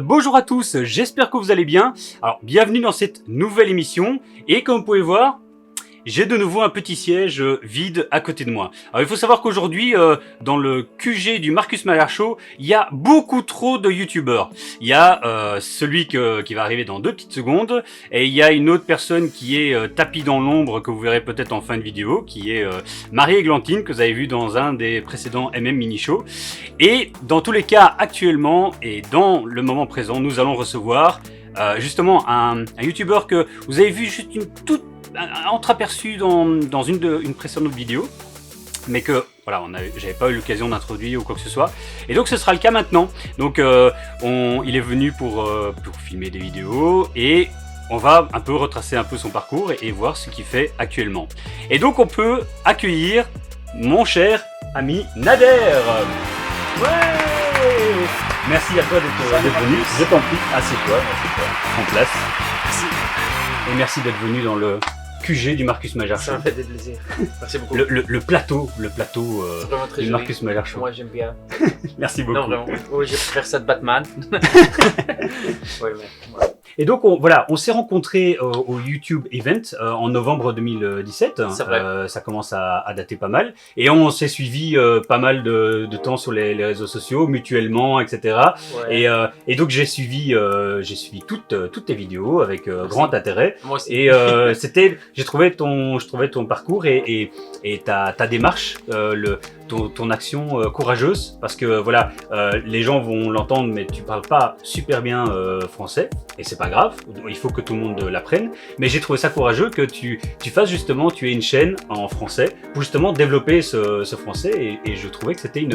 Bonjour à tous, j'espère que vous allez bien. Alors, bienvenue dans cette nouvelle émission. Et comme vous pouvez voir, j'ai de nouveau un petit siège vide à côté de moi. Alors, il faut savoir qu'aujourd'hui, dans le QG du Marcus Mallard Show, il y a beaucoup trop de youtubeurs. Il y a celui qui va arriver dans 2 petites secondes, et il y a une autre personne qui est tapie dans l'ombre, que vous verrez peut-être en fin de vidéo, qui est Marie-Églantine, que vous avez vu dans un des précédents MM Mini Show. Et dans tous les cas, actuellement, et dans le moment présent, nous allons recevoir justement un youtubeur que vous avez vu juste un entreaperçu dans une précédente vidéo, mais que voilà, j'avais pas eu l'occasion d'introduire ou quoi que ce soit, et donc ce sera le cas maintenant. Donc il est venu pour filmer des vidéos, et on va un peu retracer un peu son parcours et voir ce qu'il fait actuellement. Et donc on peut accueillir mon cher ami Nader. Ouais. Merci à toi d'être venu. Je t'en prie, assieds-toi, prends place. Merci. Et merci d'être venu dans le QG du Marcus Mallard Show. Ça m'a fait des plaisirs. Merci beaucoup. Le plateau du joli. Marcus Mallard Show. Moi j'aime bien. Merci beaucoup. Non vraiment. Oui, je préfère ça de Batman. Ouais. Et donc on s'est rencontrés au YouTube Event en novembre 2017. C'est vrai. Ça commence à dater pas mal. Et on s'est suivi pas mal de temps sur les réseaux sociaux, mutuellement, etc. Ouais. Et donc j'ai suivi toutes tes vidéos avec grand intérêt. Moi aussi. Et je trouvais ton parcours et ta démarche, ton action courageuse, parce que voilà, les gens vont l'entendre, mais tu parles pas super bien français, et c'est pas grave, il faut que tout le monde l'apprenne, mais j'ai trouvé ça courageux que tu fasses justement, tu aies une chaîne en français pour justement développer ce français, et je trouvais que c'était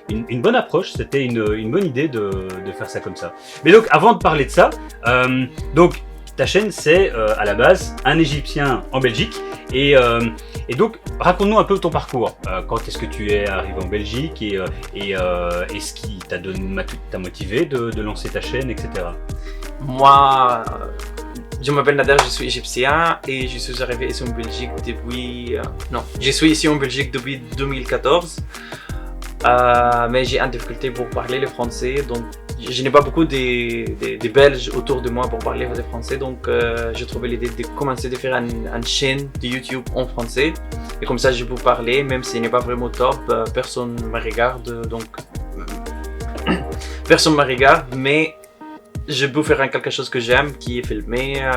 une bonne approche, c'était une bonne idée de faire ça comme ça. Mais donc avant de parler de ça, donc ta chaîne, c'est à la base un Égyptien en Belgique, et donc raconte-nous un peu ton parcours. Quand est-ce que tu es arrivé en Belgique, et ce qui t'a motivé de lancer ta chaîne, etc. Moi, je m'appelle Nader, je suis égyptien et je suis arrivé ici en Belgique depuis... je suis ici en Belgique depuis 2014, mais j'ai une difficulté pour parler le français, donc je n'ai pas beaucoup de Belges autour de moi pour parler le français, donc j'ai trouvé l'idée de commencer de faire une chaîne de YouTube en français, et comme ça je peux parler, même s'il n'est pas vraiment top, personne ne me regarde, donc personne ne me regarde, mais je peux faire quelque chose que j'aime, qui est filmer,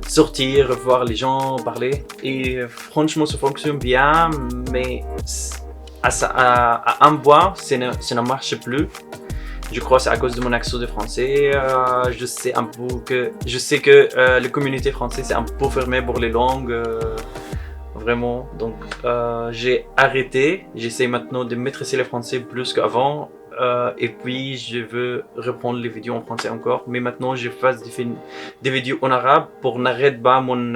sortir, voir les gens, parler, et franchement ça fonctionne bien, mais à un point ça ne marche plus. Je crois que c'est à cause de mon accent de français. Je sais que la communauté française est un peu fermée pour les langues, vraiment. Donc j'ai arrêté. J'essaie maintenant de maîtriser le français plus qu'avant. Et puis je veux reprendre les vidéos en français encore. Mais maintenant je fais des vidéos en arabe pour n'arrêter pas mon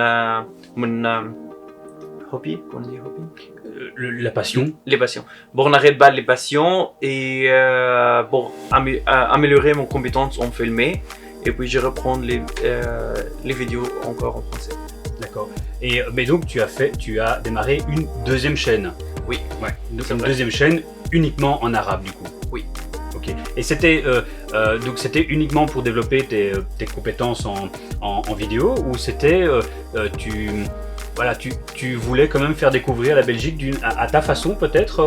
hobby. On dit hobby? La passion. Les passions. Pour n'arrêter pas les passions, et pour améliorer mon compétence en filmer, et puis je reprends les vidéos encore en français. D'accord. Et mais donc tu as démarré une deuxième chaîne. Oui. Ouais. Donc une deuxième chaîne uniquement en arabe du coup. Oui. Ok. Et c'était uniquement pour développer tes compétences en vidéo, ou c'était tu voulais quand même faire découvrir la Belgique à ta façon, peut-être,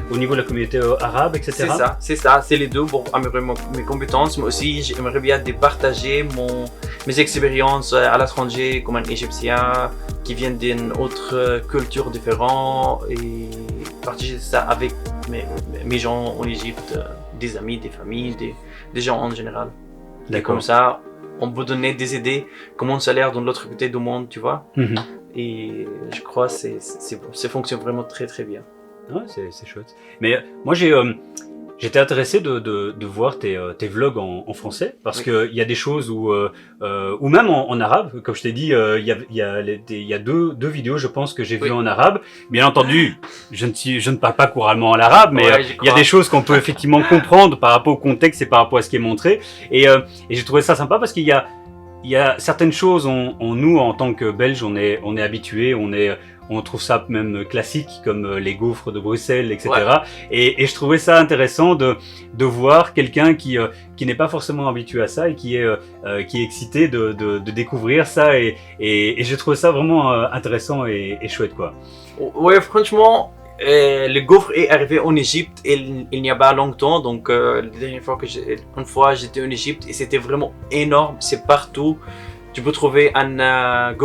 au niveau de la communauté arabe, etc. C'est ça, c'est les deux pour améliorer mes compétences. Moi aussi, j'aimerais bien partager mes expériences à l'étranger comme un Égyptien qui vient d'une autre culture différente, et partager ça avec mes gens en Égypte, des amis, des familles, des gens en général. D'accord. Comme ça, on peut donner des idées comment ça a l'air dans l'autre côté du monde, tu vois. Mm-hmm. Et je crois que ça fonctionne vraiment très très bien. Ouais, c'est chouette. Mais moi j'étais intéressé de voir tes vlogs en français, parce que il y a des choses ou même en arabe, comme je t'ai dit, il y a deux vidéos, je pense, que j'ai vues en arabe. Bien entendu, je ne parle pas couramment en arabe, mais il y a des choses qu'on peut effectivement comprendre par rapport au contexte et par rapport à ce qui est montré. Et j'ai trouvé ça sympa, parce qu'il y a certaines choses, nous en tant que Belges, on est habitués, on trouve ça même classique, comme les gaufres de Bruxelles, etc. Ouais. Et je trouvais ça intéressant de voir quelqu'un qui n'est pas forcément habitué à ça et qui est excité de découvrir ça. Et je trouve ça vraiment intéressant et chouette, quoi. Ouais, franchement, le gaufre est arrivé en Égypte il n'y a pas longtemps. Donc, la dernière fois j'étais en Égypte et c'était vraiment énorme. C'est partout. Tu peux trouver un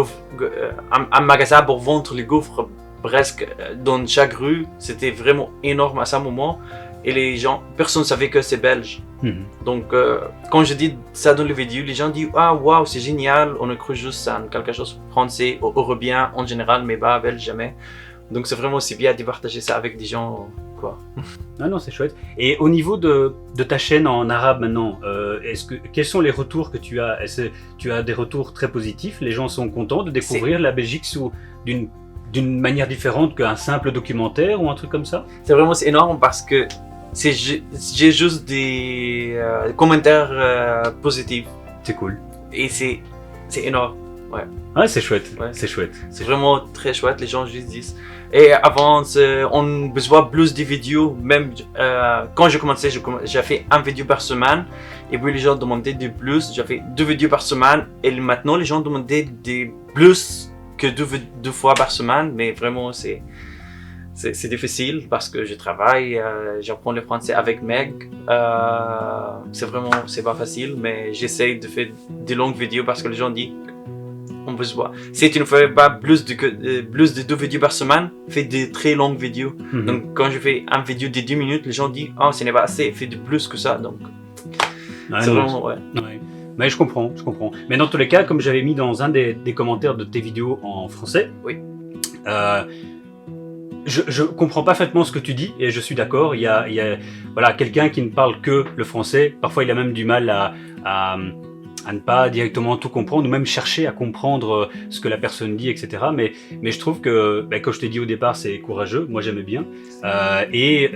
magasin pour vendre les gaufres presque dans chaque rue. C'était vraiment énorme à ce moment. Et les gens, personne ne savait que c'est belge. Donc, quand je dis ça dans les vidéos, les gens disent ah waouh, c'est génial. On a cru juste à quelque chose français ou européen en général, mais pas belge jamais. Donc, c'est vraiment aussi bien de partager ça avec des gens, quoi. Ah non, c'est chouette. Et au niveau de ta chaîne en arabe maintenant, quels sont les retours que tu as? Est-ce que tu as des retours très positifs? Les gens sont contents de découvrir la Belgique d'une manière différente qu'un simple documentaire ou un truc comme ça? C'est vraiment énorme parce que j'ai juste des commentaires positifs. C'est cool. Et c'est énorme. Ouais. Ah, c'est chouette. Ouais. C'est chouette. C'est vraiment très chouette, les gens juste disent. Et avant, on besoin plus de vidéos. Même quand j'ai commencé, j'ai fait une vidéo par semaine. Et puis les gens demandaient de plus. J'ai fait 2 vidéos par semaine. Et maintenant, les gens demandaient de plus que 2 fois par semaine. Mais vraiment, c'est difficile parce que je travaille. J'apprends le français avec Meg. C'est pas facile. Mais j'essaie de faire des longues vidéos parce que les gens disent on besoin. Si tu ne fais pas plus de 2 vidéos par semaine, fais des très longues vidéos. Donc quand je fais une vidéo de 10 minutes, les gens disent oh, ce n'est pas assez, fais de plus que ça. Donc c'est vraiment ouais. Mais je comprends. Mais dans tous les cas, comme j'avais mis dans un des commentaires de tes vidéos en français, oui. Je comprends parfaitement ce que tu dis et je suis d'accord. Il y a voilà, quelqu'un qui ne parle que le français. Parfois, il a même du mal à ne pas directement tout comprendre ou même chercher à comprendre ce que la personne dit, etc. Mais je trouve que, comme je t'ai dit au départ, c'est courageux. Moi, j'aimais bien. Et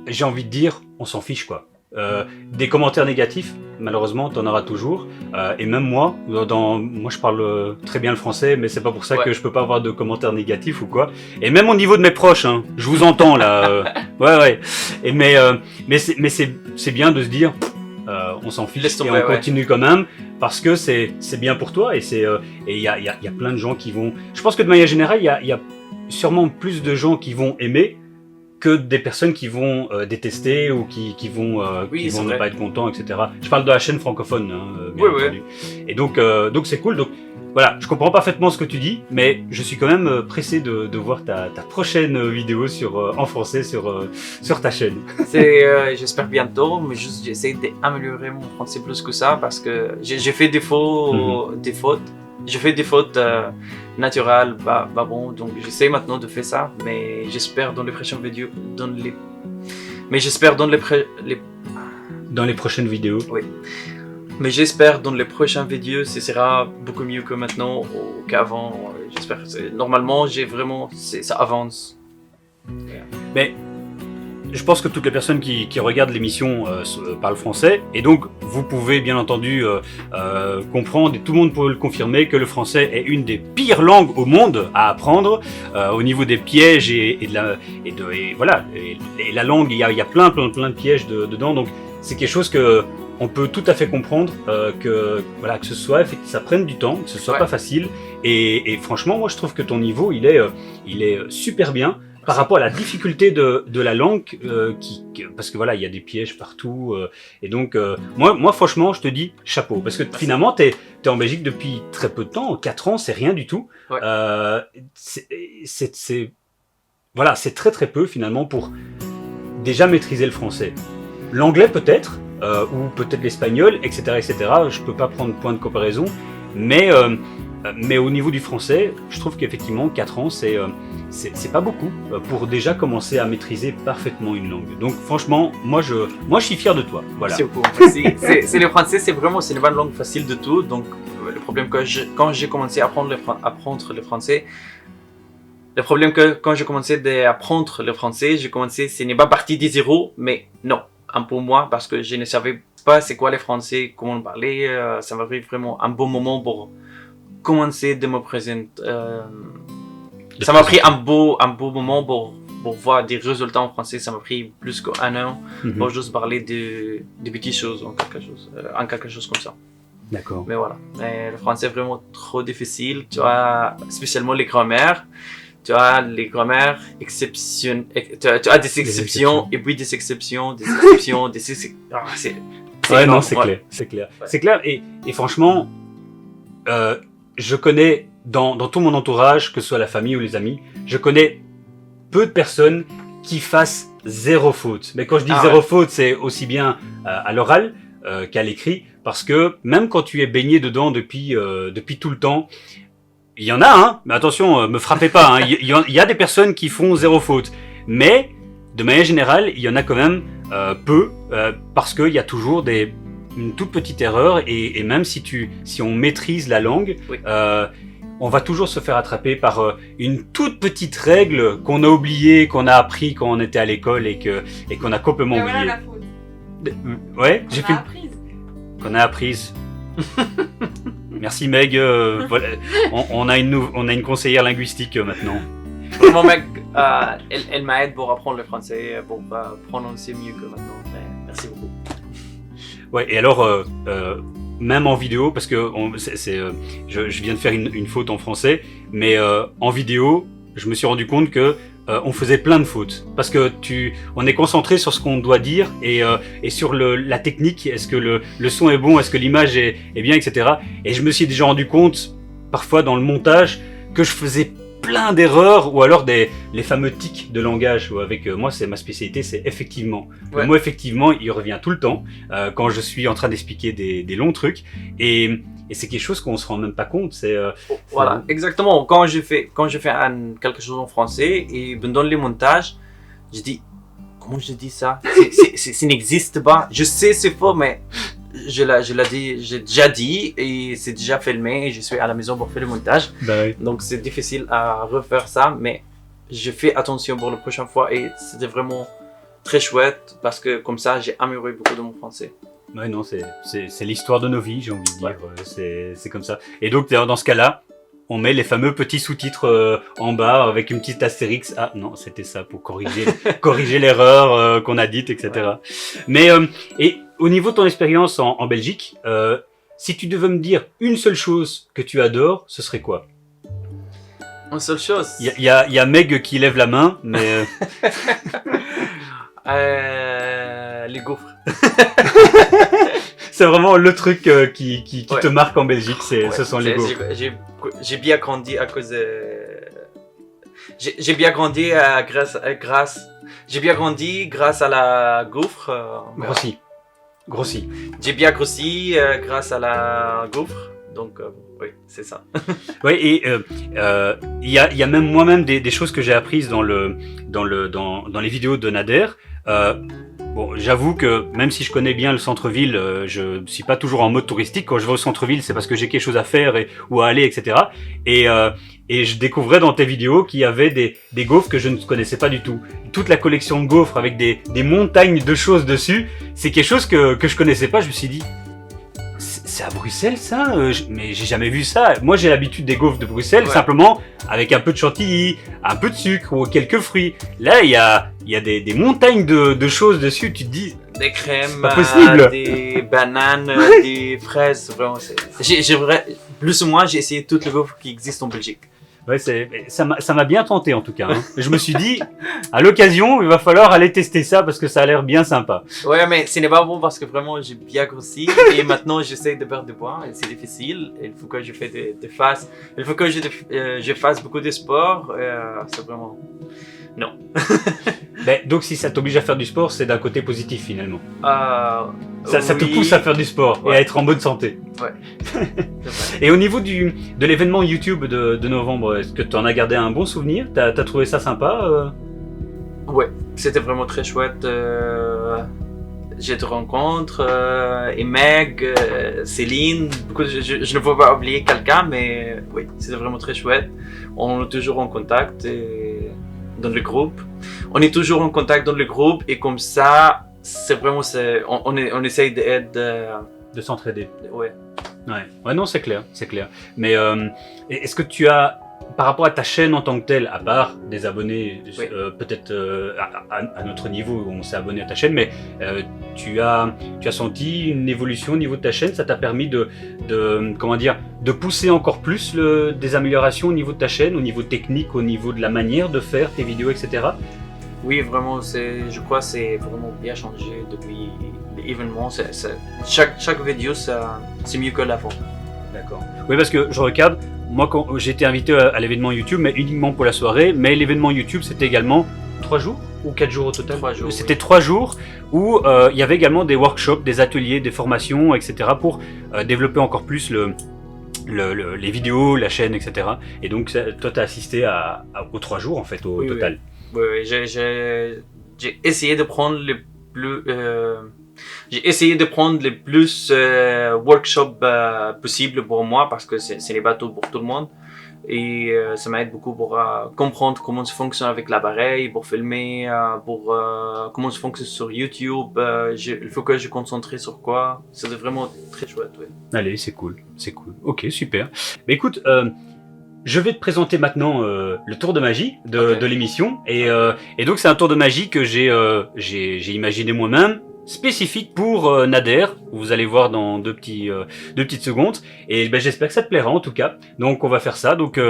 j'ai envie de dire, on s'en fiche, quoi. Des commentaires négatifs, malheureusement, t'en auras toujours. Et même moi, moi je parle très bien le français, mais c'est pas pour ça que je peux pas avoir de commentaires négatifs ou quoi. Et même au niveau de mes proches, hein, je vous entends là. Ouais. Et mais c'est bien de se dire, on s'en fiche et on continue quand même parce que c'est bien pour toi et il y a plein de gens qui vont. Je pense que de manière générale, il y a sûrement plus de gens qui vont aimer que des personnes qui vont détester ou qui vont ne pas être contents, etc. Je parle de la chaîne francophone, hein, bien entendu. Et donc c'est cool. Donc voilà, je comprends parfaitement ce que tu dis, mais je suis quand même pressé de voir ta prochaine vidéo en français sur ta chaîne. J'espère bientôt, mais juste j'essaie d'améliorer mon français plus que ça parce que j'ai fait des fautes. J'ai fait des fautes naturelles, pas bon, donc j'essaie maintenant de faire ça, mais j'espère dans les prochaines vidéos, dans les prochaines vidéos. Oui. Mais j'espère dans les prochaines vidéos, ce sera beaucoup mieux que maintenant ou qu'avant. J'espère. Normalement, ça avance. Mais je pense que toutes les personnes qui regardent l'émission parlent français, et donc vous pouvez bien entendu comprendre, et tout le monde peut le confirmer, que le français est une des pires langues au monde à apprendre, au niveau des pièges et la langue, il y a plein de pièges dedans, donc c'est quelque chose que on peut tout à fait comprendre que ce soit, que ça prenne du temps, que ce soit pas facile, et franchement moi je trouve que ton niveau il est super bien. Par rapport à la difficulté de la langue, parce que voilà, il y a des pièges partout, et donc moi franchement, je te dis chapeau, parce que finalement t'es en Belgique depuis très peu de temps, 4 ans, c'est rien du tout. Ouais. C'est très très peu finalement pour déjà maîtriser le français. L'anglais peut-être, ou peut-être l'espagnol, etc. Je peux pas prendre point de comparaison, mais au niveau du français, je trouve qu'effectivement 4 ans c'est pas beaucoup pour déjà commencer à maîtriser parfaitement une langue. Donc franchement, moi je suis fier de toi. Voilà. C'est le français, c'est une bonne langue facile de tout. Donc le problème quand j'ai commencé à apprendre le français, ce n'est pas parti des zéros, mais non, pour moi, parce que je ne savais pas c'est quoi les français, comment on parlait. Ça m'a pris vraiment un bon moment pour commencer de me présenter. Ça m'a pris un beau moment pour voir des résultats en français. Ça m'a pris plus qu'un an pour juste parler de petites choses en quelque chose comme ça. D'accord. Mais voilà. Mais le français est vraiment trop difficile. Tu as spécialement les grammaires. Tu as les grammaires exceptionnelles. Tu as des exceptions et puis des exceptions, des exceptions, des exceptions. Ouais, non, c'est clair. C'est clair. Ouais. C'est clair. Et franchement, je connais dans tout mon entourage, que ce soit la famille ou les amis, je connais peu de personnes qui fassent zéro faute. Mais quand je dis zéro faute, c'est aussi bien à l'oral qu'à l'écrit, parce que même quand tu es baigné dedans depuis tout le temps, il y en a, hein, mais attention, me frappez pas, hein, il y a des personnes qui font zéro faute, mais de manière générale, il y en a quand même peu, parce qu'il y a toujours une toute petite erreur, et même si on maîtrise la langue, oui. On va toujours se faire attraper par une toute petite règle qu'on a oubliée, qu'on a appris quand on était à l'école et qu'on a complètement oublié. Voilà la faute. Ouais, qu'on a apprise. Merci Meg. Voilà, on a une conseillère linguistique maintenant. Vraiment Meg, elle m'aide pour apprendre le français, pour prononcer mieux que maintenant. Merci beaucoup. Ouais, et alors, même en vidéo, parce que je viens de faire une faute en français, mais en vidéo, je me suis rendu compte que on faisait plein de fautes, parce que on est concentré sur ce qu'on doit dire et sur la technique. Est-ce que le son est bon, est-ce que l'image est bien, etc. Et je me suis déjà rendu compte, parfois dans le montage, que je faisais plein d'erreurs, ou alors les fameux tics de langage. Avec moi, c'est ma spécialité, c'est effectivement. Ouais. Le mot effectivement, il revient tout le temps quand je suis en train d'expliquer des longs trucs, et c'est quelque chose qu'on se rend même pas compte. Voilà, exactement. Quand je fais quelque chose en français et me donne les montages, je dis comment je dis ça, ça n'existe pas. Je sais c'est faux, mais j'ai déjà dit et c'est déjà filmé et je suis à la maison pour faire le montage. Bah oui. Donc c'est difficile à refaire ça, mais je fais attention pour la prochaine fois et c'était vraiment très chouette parce que comme ça j'ai amélioré beaucoup de mon français. Ouais, non, c'est l'histoire de nos vies, j'ai envie de dire. Ouais. C'est comme ça. Et donc dans ce cas-là, on met les fameux petits sous-titres en bas avec une petite astérix. Ah non, c'était ça pour corriger l'erreur qu'on a dite, etc. Ouais. Mais et au niveau de ton expérience en Belgique, si tu devais me dire une seule chose que tu adores, ce serait quoi? Une seule chose? Il y a Meg qui lève la main, mais... les gaufres. C'est vraiment le truc qui te marque en Belgique, ce sont les gaufres. J'ai bien grandi à cause de... J'ai bien grandi j'ai bien grandi grâce à la gaufre. Grossi. J'ai bien grossi grâce à la gaufre. Donc oui, c'est ça. Oui, et il y a même moi-même des choses que j'ai apprises dans les vidéos de Nader. Bon, j'avoue que même si je connais bien le centre-ville, je suis pas toujours en mode touristique. Quand je vais au centre-ville, c'est parce que j'ai quelque chose à faire ou à aller, etc. Et je découvrais dans tes vidéos qu'il y avait des gaufres que je ne connaissais pas du tout. Toute la collection de gaufres avec des montagnes de choses dessus, c'est quelque chose que je connaissais pas. Je me suis dit, c'est à Bruxelles ça, mais j'ai jamais vu ça. Moi j'ai l'habitude des gaufres de Bruxelles, simplement avec un peu de chantilly, un peu de sucre ou quelques fruits. Là il y a des montagnes de choses dessus, tu te dis... Des crèmes, pas possible. Des bananes, des fraises, vraiment plus ou moins j'ai essayé toutes les gaufres qui existent en Belgique. Ouais, ça m'a bien tenté en tout cas. Hein. Je me suis dit, à l'occasion, il va falloir aller tester ça parce que ça a l'air bien sympa. Ouais, mais ce n'est pas bon parce que vraiment j'ai bien grossi et maintenant j'essaie de perdre du poids et c'est difficile. Il faut que je fasse je fasse beaucoup de sport. C'est vraiment non. Ben, donc si ça t'oblige à faire du sport, c'est d'un côté positif finalement. Ça te pousse à faire du sport et à être en bonne santé. Ouais. Et au niveau de l'événement YouTube de novembre, est-ce que tu en as gardé un bon souvenir? T'as trouvé ça sympa Ouais, c'était vraiment très chouette. J'ai des rencontres, et Meg, Céline, je ne peux pas oublier quelqu'un, mais oui, c'était vraiment très chouette. On est toujours en contact dans le groupe. On est toujours en contact dans le groupe et comme ça, c'est vraiment, on essaye d'aider. De s'entraider. Ouais. Ouais, non, c'est clair, c'est clair. Mais est-ce que tu as, par rapport à ta chaîne en tant que telle, à part des abonnés, peut-être à notre niveau, on s'est abonné à ta chaîne, mais tu as senti une évolution au niveau de ta chaîne? Ça t'a permis comment dire, de pousser encore plus des améliorations au niveau de ta chaîne, au niveau technique, au niveau de la manière de faire tes vidéos, etc. Oui, vraiment, je crois que c'est vraiment bien changé depuis l'événement. Chaque vidéo, c'est mieux que l'avant. D'accord. Oui, parce que je regarde, moi quand j'ai été invité à l'événement YouTube, mais uniquement pour la soirée, mais l'événement YouTube c'était également 3 jours ou 4 jours au total? 3 jours. C'était 3 jours où il y avait également des workshops, des ateliers, des formations, etc. pour développer encore plus les vidéos, la chaîne, etc. Et donc toi tu as assisté aux 3 jours en fait au total. Oui, j'ai essayé de prendre les plus... J'ai essayé de prendre les plus workshops possibles pour moi parce que c'est les bateaux pour tout le monde et ça m'aide beaucoup pour comprendre comment ça fonctionne avec l'appareil, pour filmer, pour comment ça fonctionne sur YouTube. Il faut que je me concentre sur quoi. C'est vraiment très chouette. Oui. Allez, c'est cool, c'est cool. Ok, super. Mais écoute, je vais te présenter maintenant le tour de magie de l'émission et donc c'est un tour de magie que j'ai imaginé moi-même, spécifique pour Nader. Vous allez voir dans deux petites secondes et ben, j'espère que ça te plaira en tout cas. Donc on va faire ça, donc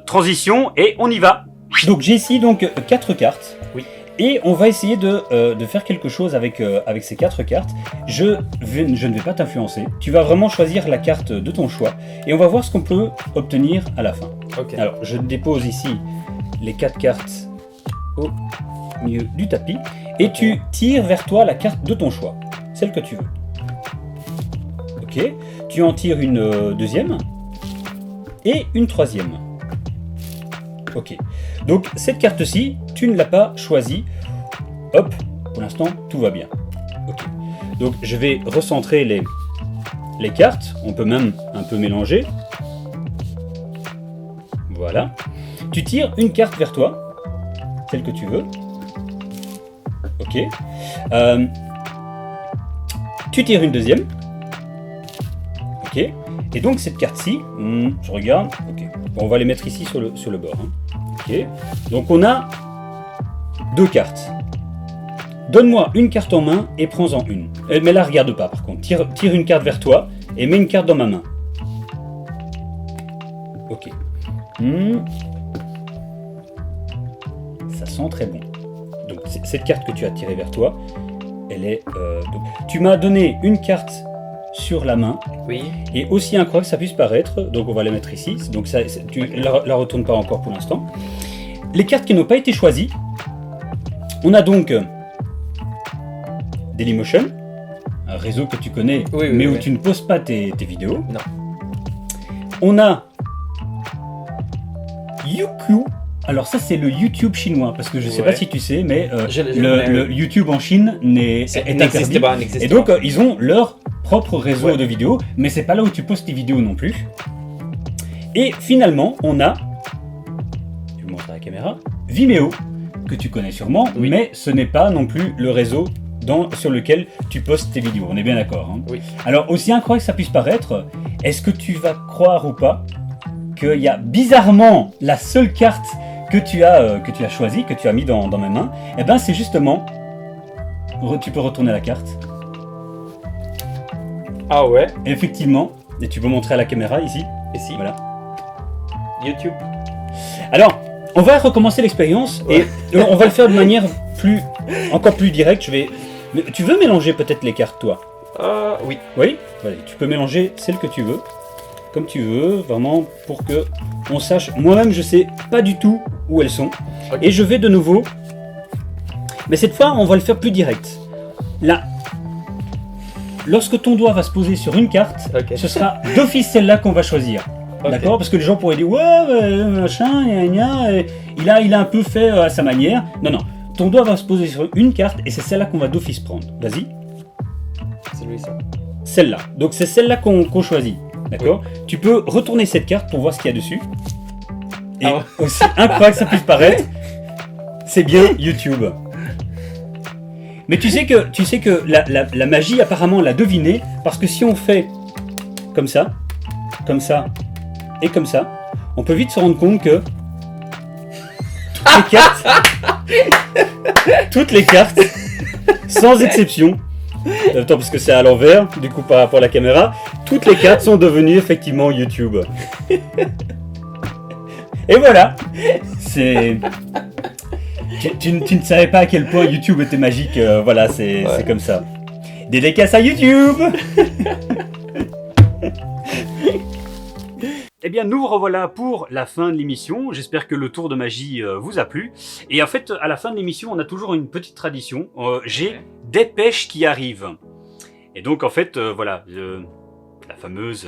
transition et on y va. Donc j'ai ici donc 4 cartes. Oui. Et on va essayer de faire quelque chose avec ces 4 cartes. Je ne vais pas t'influencer. Tu vas vraiment choisir la carte de ton choix et on va voir ce qu'on peut obtenir à la fin. Okay. Alors je dépose ici les 4 cartes au milieu du tapis et tu tires vers toi la carte de ton choix, celle que tu veux. Ok, tu en tires une deuxième et une troisième. Ok, donc cette carte-ci, tu ne l'as pas choisie. Hop, pour l'instant, tout va bien. Ok, donc je vais recentrer les cartes. On peut même un peu mélanger. Voilà. Tu tires une carte vers toi, celle que tu veux. Ok. Tu tires une deuxième. Ok. Et donc cette carte-ci, je regarde. Ok. Bon, on va les mettre ici sur le bord. Hein. Ok. Donc on a 2 cartes. Donne-moi une carte en main et prends-en une. Mais là, regarde pas par contre. Tire une carte vers toi et mets une carte dans ma main. Ok. Ça sent très bon. Donc cette carte que tu as tirée vers toi, elle est... donc, tu m'as donné une carte sur la main. Oui. Et aussi incroyable que ça puisse paraître, donc on va la mettre ici. Donc ça, tu la retournes pas encore pour l'instant. Les cartes qui n'ont pas été choisies, on a donc Dailymotion, un réseau que tu connais, mais où tu ne poses pas tes vidéos. Non. On a Youku. Alors ça c'est le YouTube chinois, parce que je sais pas si tu sais, mais le YouTube en Chine est interdit. Et donc ils ont leur propre réseau de vidéos, mais c'est pas là où tu postes tes vidéos non plus. Et finalement on a, je vous montre à la caméra, Vimeo, que tu connais sûrement, mais ce n'est pas non plus le réseau sur lequel tu postes tes vidéos, on est bien d'accord, hein. Oui. Alors aussi incroyable que ça puisse paraître, est-ce que tu vas croire ou pas qu'il y a bizarrement la seule carte que tu as choisie, que tu as mis dans mes mains, et ben c'est justement, tu peux retourner la carte. Ah ouais. Effectivement, et tu peux montrer à la caméra ici. Ici. Voilà. YouTube. Alors, on va recommencer l'expérience et on va le faire de manière encore plus directe. Tu veux mélanger peut-être les cartes, toi? Oui. Oui. Voilà, tu peux mélanger celles que tu veux. Comme tu veux, vraiment pour que on sache. Moi-même, je sais pas du tout où elles sont. Okay. Et je vais de nouveau. Mais cette fois, on va le faire plus direct. Là, lorsque ton doigt va se poser sur une carte, ce sera d'office celle-là qu'on va choisir. Okay. D'accord? Parce que les gens pourraient dire ouais, machin, il a un peu fait à sa manière. Non. Ton doigt va se poser sur une carte et c'est celle-là qu'on va d'office prendre. Vas-y. C'est lui ça. Celle-là. Donc c'est celle-là qu'on choisit. D'accord? Oui. Tu peux retourner cette carte pour voir ce qu'il y a dessus. Et aussi incroyable que ça puisse paraître, c'est bien YouTube. Mais tu sais que la magie apparemment l'a deviné, parce que si on fait comme ça et comme ça, on peut vite se rendre compte que toutes les cartes, sans exception, attends parce que c'est à l'envers, du coup par rapport à la caméra, toutes les cartes sont devenues effectivement YouTube. Et voilà, c'est... Tu ne savais pas à quel point YouTube était magique, voilà, c'est comme ça. Dédicace à YouTube. Eh bien, nous revoilà pour la fin de l'émission. J'espère que le tour de magie vous a plu. Et en fait, à la fin de l'émission, on a toujours une petite tradition. J'ai des pêches qui arrivent. Et donc, en fait, voilà, la fameuse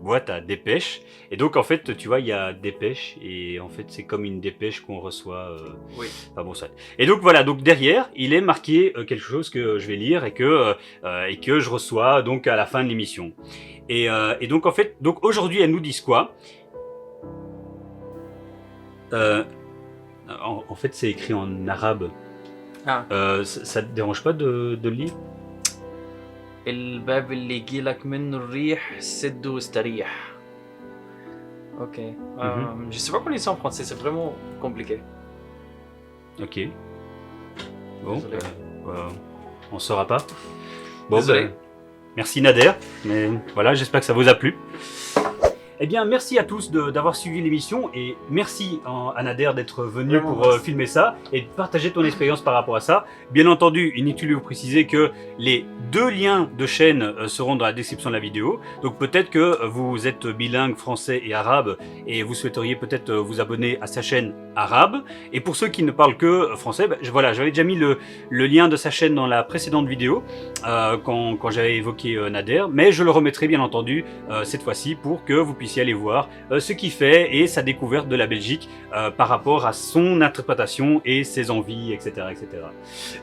boîte à dépêche. Et donc, en fait, tu vois, il y a dépêche. Et en fait, c'est comme une dépêche qu'on reçoit. Oui. Enfin, bon, ça. Et donc, voilà, donc derrière, il est marqué quelque chose que je vais lire et que je reçois donc à la fin de l'émission. Et donc en fait, donc aujourd'hui elles nous disent quoi? En fait c'est écrit en arabe. Ah. Ça te dérange pas de le lire? الباب اللي يجيلك منه الريح سده واستريح. Ok. Je sais pas comment dire ça en français, c'est vraiment compliqué. Ok. Bon, Désolé. on saura pas. Bon, Désolé. Merci Nader, mais voilà, j'espère que ça vous a plu. Eh bien, merci à tous d'avoir suivi l'émission et merci à Nader d'être venu pour filmer ça et de partager ton expérience par rapport à ça. Bien entendu, inutile de vous préciser que les deux liens de chaîne seront dans la description de la vidéo. Donc peut-être que vous êtes bilingue français et arabe et vous souhaiteriez peut-être vous abonner à sa chaîne arabe. Et pour ceux qui ne parlent que français, voilà, j'avais déjà mis le lien de sa chaîne dans la précédente vidéo quand j'avais évoqué Nader, mais je le remettrai bien entendu cette fois-ci pour que vous puissiez aller voir ce qu'il fait et sa découverte de la Belgique par rapport à son interprétation et ses envies, etc. etc.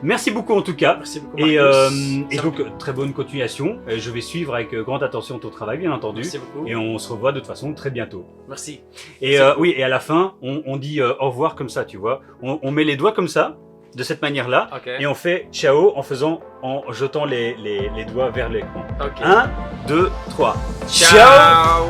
Merci beaucoup en tout cas. Merci beaucoup. Et donc très bonne continuation. Je vais suivre avec grande attention ton travail bien entendu. Merci beaucoup. Et on se revoit de toute façon très bientôt. Merci. Et oui, et à la fin, on dit au revoir comme ça, tu vois. On met les doigts comme ça, de cette manière-là, Okay. et on fait ciao en jetant les doigts vers l'écran. Ok. 1, 2, 3. Ciao.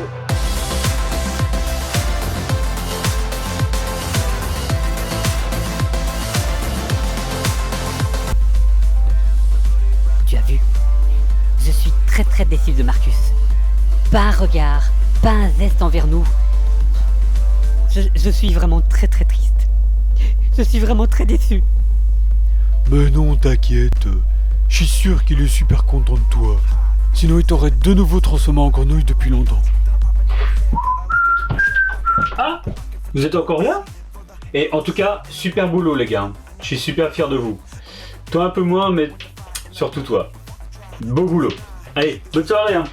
Tu as vu? Je suis très très déçu de Marcus. Pas un regard, pas un geste envers nous. Je suis vraiment très très triste. Je suis vraiment très déçu. Mais non, t'inquiète. Je suis sûr qu'il est super content de toi. Sinon, il t'aurait de nouveau transformé en grenouille depuis longtemps. Ah, vous êtes encore là? Et en tout cas, super boulot les gars. Je suis super fier de vous. Toi un peu moins, mais surtout toi. Beau boulot. Allez, bonne soirée hein.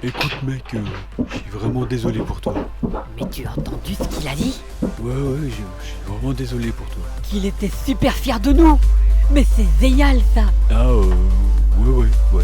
Écoute mec, je suis vraiment désolé pour toi. Mais tu as entendu ce qu'il a dit? Ouais, je suis vraiment désolé pour toi. Qu'il était super fier de nous. Mais c'est génial ça. Ah, ouais.